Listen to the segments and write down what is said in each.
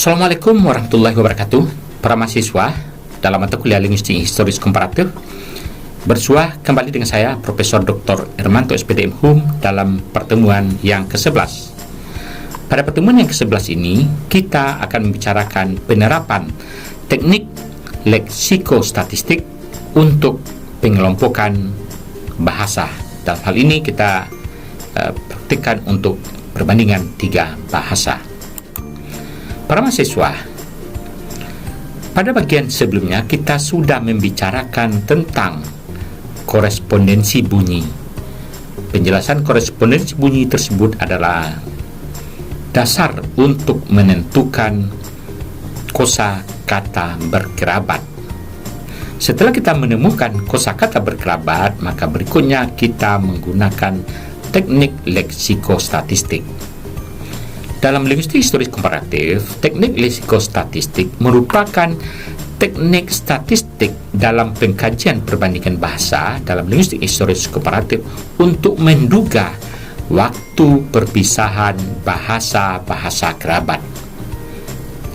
Assalamualaikum warahmatullahi wabarakatuh. Para mahasiswa dalam mata kuliah Linguistik Historis Komparatif, bersua kembali dengan saya Profesor Dr. Hermanto SPD MHum dalam pertemuan yang ke-11. Pada pertemuan yang ke-11 ini kita akan membicarakan penerapan teknik leksikostatistik untuk pengelompokan bahasa. Dalam hal ini kita praktikkan untuk perbandingan 3 bahasa. Para mahasiswa, pada bagian sebelumnya kita sudah membicarakan tentang korespondensi bunyi. Penjelasan korespondensi bunyi tersebut adalah dasar untuk menentukan kosakata berkerabat. Setelah kita menemukan kosakata berkerabat, maka berikutnya kita menggunakan teknik leksikostatistik. Dalam linguistik historis komparatif, teknik leksikostatistik merupakan teknik statistik dalam pengkajian perbandingan bahasa dalam linguistik historis komparatif untuk menduga waktu perpisahan bahasa-bahasa kerabat.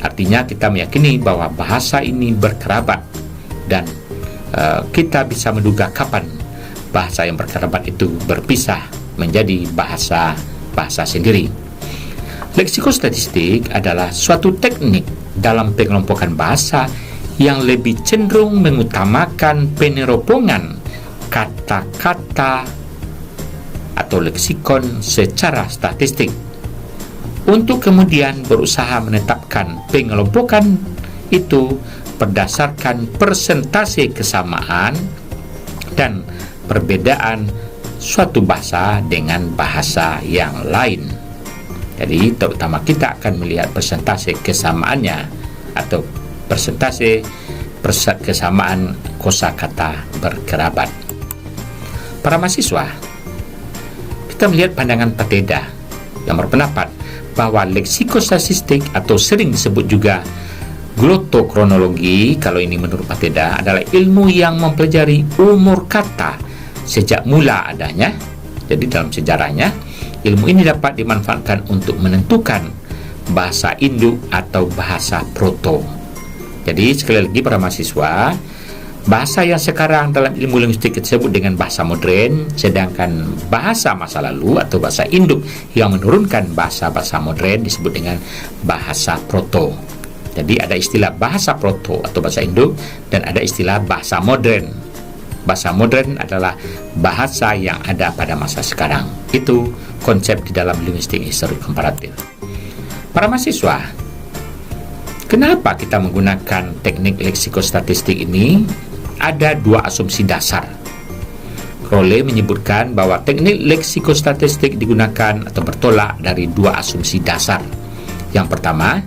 Artinya kita meyakini bahwa bahasa ini berkerabat dan kita bisa menduga kapan bahasa yang berkerabat itu berpisah menjadi bahasa sendiri. Leksikostatistik adalah suatu teknik dalam pengelompokan bahasa yang lebih cenderung mengutamakan peneropongan kata-kata atau leksikon secara statistik untuk kemudian berusaha menetapkan pengelompokan itu berdasarkan persentase kesamaan dan perbedaan suatu bahasa dengan bahasa yang lain. Jadi terutama kita akan melihat persentase kesamaannya atau persentase kesamaan kosakata berkerabat. Para mahasiswa, kita melihat pandangan Pateda yang berpendapat bahwa leksikostatistik atau sering disebut juga glotokronologi, kalau ini menurut Pateda, adalah ilmu yang mempelajari umur kata sejak mula adanya. Jadi dalam sejarahnya, ilmu ini dapat dimanfaatkan untuk menentukan bahasa induk atau bahasa proto. Jadi sekali lagi para mahasiswa, bahasa yang sekarang dalam ilmu linguistik disebut dengan bahasa modern, sedangkan bahasa masa lalu atau bahasa induk yang menurunkan bahasa-bahasa modern disebut dengan bahasa proto. Jadi ada istilah bahasa proto atau bahasa induk dan ada istilah bahasa modern. Bahasa modern adalah bahasa yang ada pada masa sekarang. Itu konsep di dalam linguistik historis komparatif. Para mahasiswa, kenapa kita menggunakan teknik leksikostatistik ini? Ada 2 asumsi dasar. Crowley menyebutkan bahwa teknik leksikostatistik digunakan atau bertolak dari 2 asumsi dasar. Yang pertama,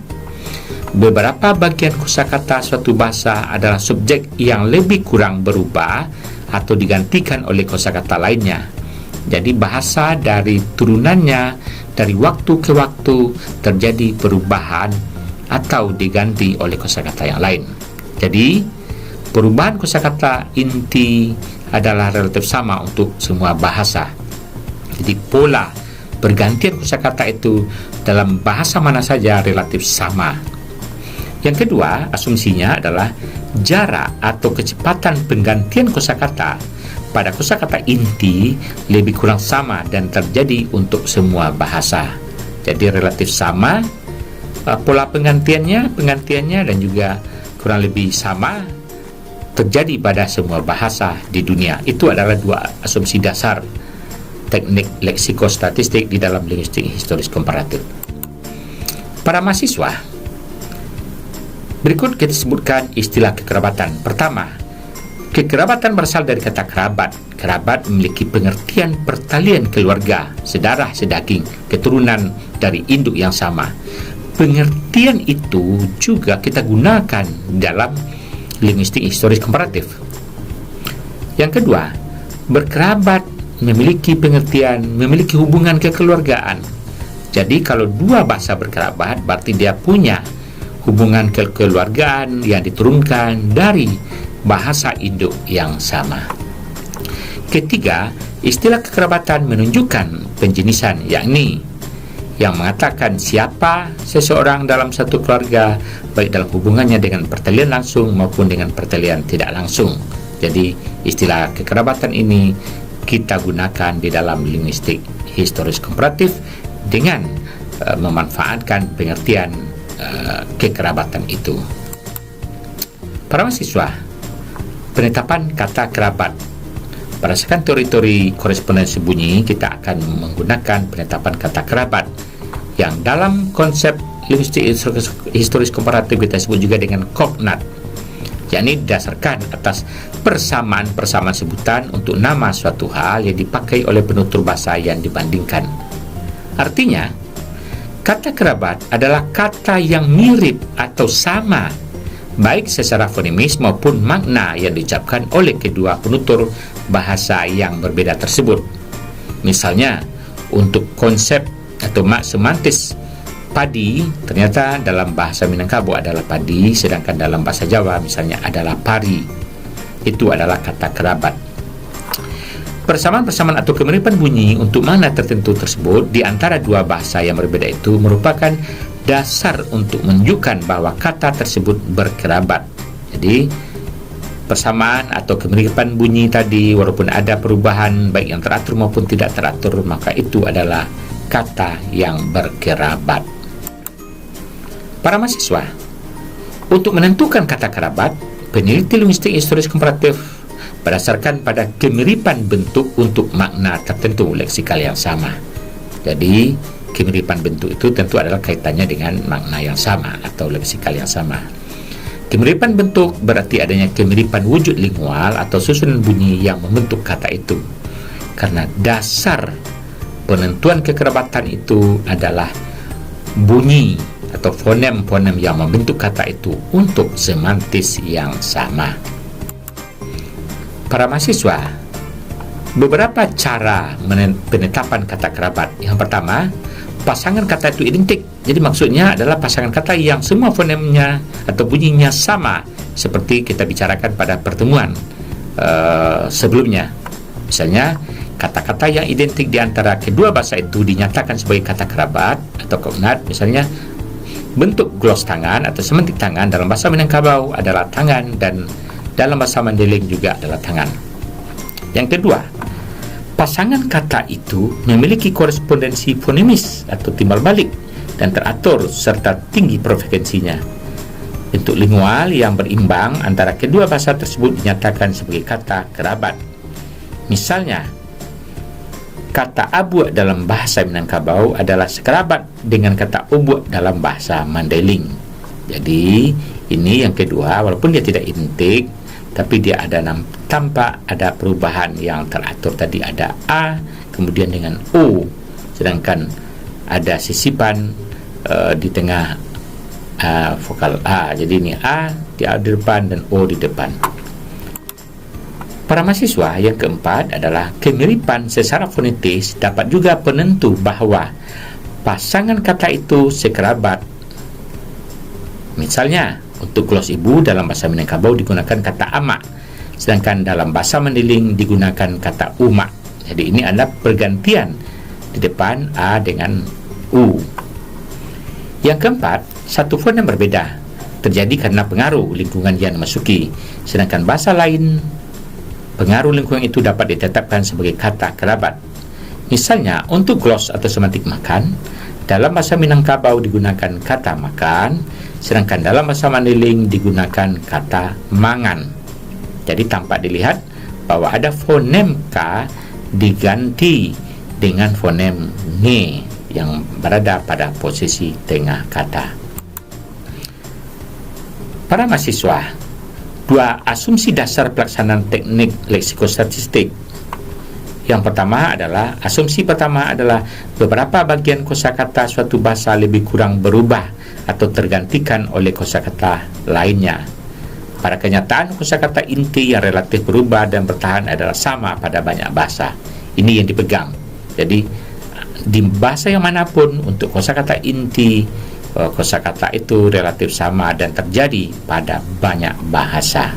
beberapa bagian kosakata suatu bahasa adalah subjek yang lebih kurang berubah atau digantikan oleh kosakata lainnya. Jadi bahasa dari turunannya dari waktu ke waktu terjadi perubahan atau diganti oleh kosakata yang lain. Jadi perubahan kosakata inti adalah relatif sama untuk semua bahasa. Jadi pola pergantian kosakata itu dalam bahasa mana saja relatif sama. Yang kedua, asumsinya adalah jarak atau kecepatan penggantian kosakata pada kosakata inti lebih kurang sama dan terjadi untuk semua bahasa. Jadi relatif sama pola penggantiannya dan juga kurang lebih sama terjadi pada semua bahasa di dunia. Itu adalah 2 asumsi dasar teknik leksikostatistik di dalam linguistik historis komparatif. Para mahasiswa, berikut kita sebutkan istilah kekerabatan. Pertama, kekerabatan berasal dari kata kerabat. Kerabat memiliki pengertian pertalian keluarga, sedarah, sedaging, keturunan dari induk yang sama. Pengertian itu juga kita gunakan dalam linguistik historis komparatif. Yang kedua, berkerabat memiliki pengertian, memiliki hubungan kekeluargaan. Jadi kalau 2 bahasa berkerabat, berarti dia punya hubungan kekeluargaan yang diturunkan dari bahasa induk yang sama. Ketiga, istilah kekerabatan menunjukkan penjenisan, yakni yang mengatakan siapa seseorang dalam satu keluarga, baik dalam hubungannya dengan pertalian langsung maupun dengan pertalian tidak langsung. Jadi istilah kekerabatan ini kita gunakan di dalam linguistik historis komparatif dengan memanfaatkan pengertian kekerabatan itu. Para mahasiswa, penetapan kata kerabat berdasarkan teori-teori korespondensi bunyi, kita akan menggunakan penetapan kata kerabat yang dalam konsep linguistik historis komparatif kita sebut juga dengan kognat, yakni didasarkan atas persamaan-persamaan sebutan untuk nama suatu hal yang dipakai oleh penutur bahasa yang dibandingkan. Artinya, kata kerabat adalah kata yang mirip atau sama baik secara fonemis maupun makna yang diucapkan oleh kedua penutur bahasa yang berbeda tersebut. Misalnya, untuk konsep atau mak semantis padi, ternyata dalam bahasa Minangkabau adalah padi, sedangkan dalam bahasa Jawa misalnya adalah pari. Itu adalah kata kerabat. Persamaan-persamaan atau kemiripan bunyi untuk makna tertentu tersebut di antara dua bahasa yang berbeda itu merupakan dasar untuk menunjukkan bahwa kata tersebut berkerabat. Jadi persamaan atau kemiripan bunyi tadi, walaupun ada perubahan baik yang teratur maupun tidak teratur, maka itu adalah kata yang berkerabat. Para mahasiswa, untuk menentukan kata kerabat, peneliti linguistik historis komparatif berdasarkan pada kemiripan bentuk untuk makna tertentu leksikal yang sama. Jadi kemiripan bentuk itu tentu adalah kaitannya dengan makna yang sama atau leksikal yang sama. Kemiripan bentuk berarti adanya kemiripan wujud lingual atau susunan bunyi yang membentuk kata itu. Karena dasar penentuan kekerabatan itu adalah bunyi atau fonem-fonem yang membentuk kata itu untuk semantis yang sama. Para mahasiswa, beberapa cara penetapan kata kerabat. Yang pertama, pasangan kata itu identik. Jadi maksudnya adalah pasangan kata yang semua fonemnya atau bunyinya sama seperti kita bicarakan pada pertemuan sebelumnya. Misalnya, kata-kata yang identik di antara kedua bahasa itu dinyatakan sebagai kata kerabat atau kognat. Misalnya, bentuk glos tangan atau sementik tangan dalam bahasa Minangkabau adalah tangan dan dalam bahasa Mandailing juga adalah tangan. Yang kedua, pasangan kata itu memiliki korespondensi fonemis atau timbal balik dan teratur serta tinggi frekuensinya. Bentuk lingual yang berimbang antara kedua bahasa tersebut dinyatakan sebagai kata kerabat. Misalnya, kata abuak dalam bahasa Minangkabau adalah sekerabat dengan kata ubuk dalam bahasa Mandailing. Jadi, ini yang kedua, walaupun dia tidak identik, tapi dia ada tampak ada perubahan yang teratur. Tadi ada A, kemudian dengan O, sedangkan ada sisipan di tengah vokal A. Jadi ini A di depan dan O di depan. Para mahasiswa, yang keempat adalah kemiripan secara fonetis dapat juga penentu bahwa pasangan kata itu sekerabat. Misalnya, untuk glos ibu dalam bahasa Minangkabau digunakan kata amak, sedangkan dalam bahasa Mandailing digunakan kata umak. Jadi ini adalah pergantian di depan A dengan U. Yang keempat, satu fonem berbeda terjadi karena pengaruh lingkungan yang dimasuki, sedangkan bahasa lain pengaruh lingkungan itu dapat ditetapkan sebagai kata kerabat. Misalnya, untuk glos atau semantik makan, dalam bahasa Minangkabau digunakan kata makan, sedangkan dalam bahasa Mandailing digunakan kata mangan. Jadi tampak dilihat bahwa ada fonem K diganti dengan fonem nge yang berada pada posisi tengah kata. Para mahasiswa, dua asumsi dasar pelaksanaan teknik leksikostatistik. Yang pertama adalah, asumsi pertama adalah beberapa bagian kosakata suatu bahasa lebih kurang berubah atau tergantikan oleh kosakata lainnya. Pada kenyataan, kosakata inti yang relatif berubah dan bertahan adalah sama pada banyak bahasa. Ini yang dipegang. Jadi, di bahasa yang manapun untuk kosakata inti, kosakata itu relatif sama dan terjadi pada banyak bahasa.